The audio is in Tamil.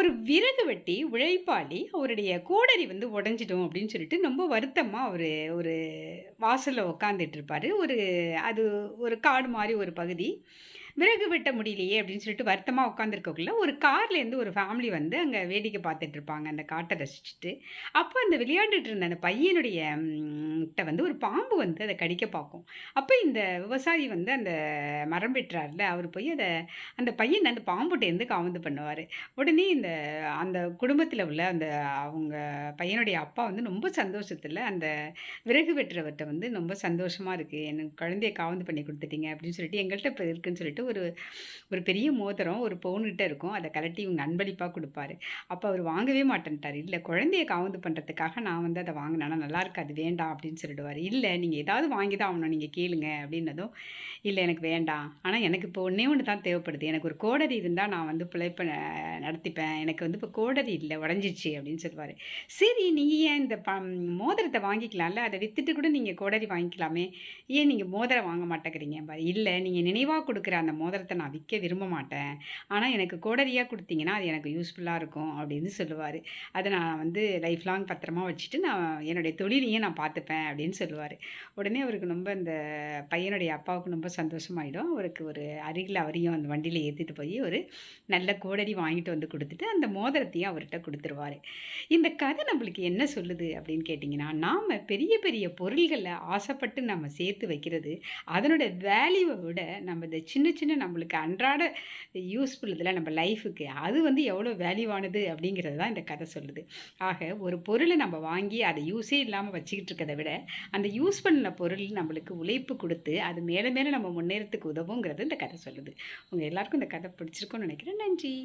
ஒரு விறகு வெட்டி உழைப்பாளி அவருடைய கோடரி வந்து உடைஞ்சிடும் அப்படின்னு சொல்லிட்டு ரொம்ப வருத்தமா அவரு ஒரு வாசல்ல உட்காந்துட்டு இருப்பாரு. அது ஒரு காடு மாரி ஒரு பகுதி. விறகு வெட்ட முடியலையே அப்படின்னு சொல்லிட்டு வருத்தமா உட்காந்துருக்கக்குள்ள, ஒரு கார்லேருந்து ஒரு ஃபேமிலி வந்து அங்க வேடிக்கை பார்த்துட்டு இருப்பாங்க, அந்த காட்ட ரசிச்சுட்டு. அப்போ அந்த விளையாண்டுட்டு இருந்த அந்த பையனுடைய ட்ட வந்து ஒரு பாம்பு வந்து அத கடிக்க பார்க்கும். அப்ப இந்த விவசாயி வந்து அந்த மரம் வெட்டுறார்ல, அவரு போய் அந்த பையன அந்த பாம்புட்டேருந்து காவந்து பண்ணுவாரு. உடனே அந்த குடும்பத்தில உள்ள அவங்க பையனுடைய அப்பா வந்து ரொம்ப சந்தோஷத்துல அந்த விறகு வெட்டுறவர்ட்ட வந்து ரொம்ப சந்தோஷமா இருக்கு. எனக்கு குழந்தைய காவந்து பண்ணி குடுத்துட்டீங்க அப்படின்னு சொல்லிட்டு, எங்கள்ட்ட இப்ப இருக்குன்னு சொல்லிட்டு ஒரு ஒரு பெரிய மோதிரம், ஒரு பவுன்கிட்ட இருக்கும். அத கழட்டி இவங்க அன்பளிப்பா குடுப்பாரு. அப்ப அவரு வாங்கவே மாட்டேன்ட்டாரு. இல்ல குழந்தைய காவந்து பண்றதுக்காக நான் வந்து அத வாங்குனேன். ஆனா நல்லா இருக்காது வேண்டாம் அப்படின்னு சொல்லிடுவாரு. இல்ல நீங்க ஏதாவது வாங்கி தான் ஆவணும். நீங்க கேளுங்க அப்படின்னதும், இல்ல எனக்கு வேண்டாம். ஆனா எனக்கு இப்போ ஒண்ணே ஒண்ணு தான் தேவைப்படுது. எனக்கு ஒரு கோடரி இருந்தா நான் வந்து பிழைப்ப நடத்திப்பேன். எனக்கு வந்து இப்ப கோடரி இல்ல உடைஞ்சிருச்சு அப்படின்னு சொல்லுவாரு. சரி நீங்க ஏன் இந்த மோதிரத்த வாங்கிக்கலாம்ல. அத வித்துட்டு கூட நீங்க கோடரி வாங்கிக்கலாமே. ஏன் நீங்க மோதிரம் வாங்க மாட்டேங்கிறீங்க பாரு. இல்ல நீங்க நினைவா குடுக்குற அந்த மோதிரத்த நான் விக்க விரும்ப மாட்டேன். ஆனா எனக்கு கோடரியா குடுத்தீங்கன்னா, அது எனக்கு யூஸ்ஃபுல்லா இருக்கும் அப்படின்னு சொல்லுவாரு. அத நான் வந்து லைஃப் லாங் பத்திரமா வச்சுட்டு நான் என்னுடைய தொழிலையும் நான் பார்த்துப்பேன் அப்படின்னு சொல்லுவாரு. உடனே அவருக்கு ரொம்ப அந்த பையனுடைய அப்பாவுக்கு ரொம்ப சந்தோஷமாயிடும். அவருக்கு ஒரு அருகில அவரையும் அந்த வண்டியில ஏத்திட்டு போய் ஒரு நல்ல கோடரி வாங்கிட்டு வந்து குடுத்துட்டு, அந்த மோதிரத்தையும் அவர்ட்ட குடுத்துருவாரு. இந்த கதை நம்மளுக்கு என்ன சொல்லுது அப்படின்னு கேட்டிங்கன்னா, நாம பெரிய பெரிய பொருள்கள ஆசைப்பட்டு நம்ம சேர்த்து வைக்கிறது, அதனோட வேல்யூவ விட நம்ம இந்த சின்ன சின்ன நம்மளுக்கு அன்றாட யூஸ்ஃபுல் இதில நம்ம லைஃப்‌க்கு அது வந்து எவ்வளோ வேல்யூவானது அப்படிங்கிறது தான் இந்த கதை சொல்லுது. ஆக ஒரு பொருள நம்ம வாங்கி அத யூஸே இல்லாம வச்சுக்கிட்டு இருக்கிறத விட, அந்த யூஸ் பண்ண பொருள் நம்மளுக்கு உழைப்பு குடுத்து, அது மேல மேல நம்ம முன்னேறத்துக்கு உதவுங்கிறது இந்த கதை சொல்லுது. உங்க எல்லாருக்கும் இந்த கதை பிடிச்சிருக்கும்னு நினைக்கிறேன். நன்றி.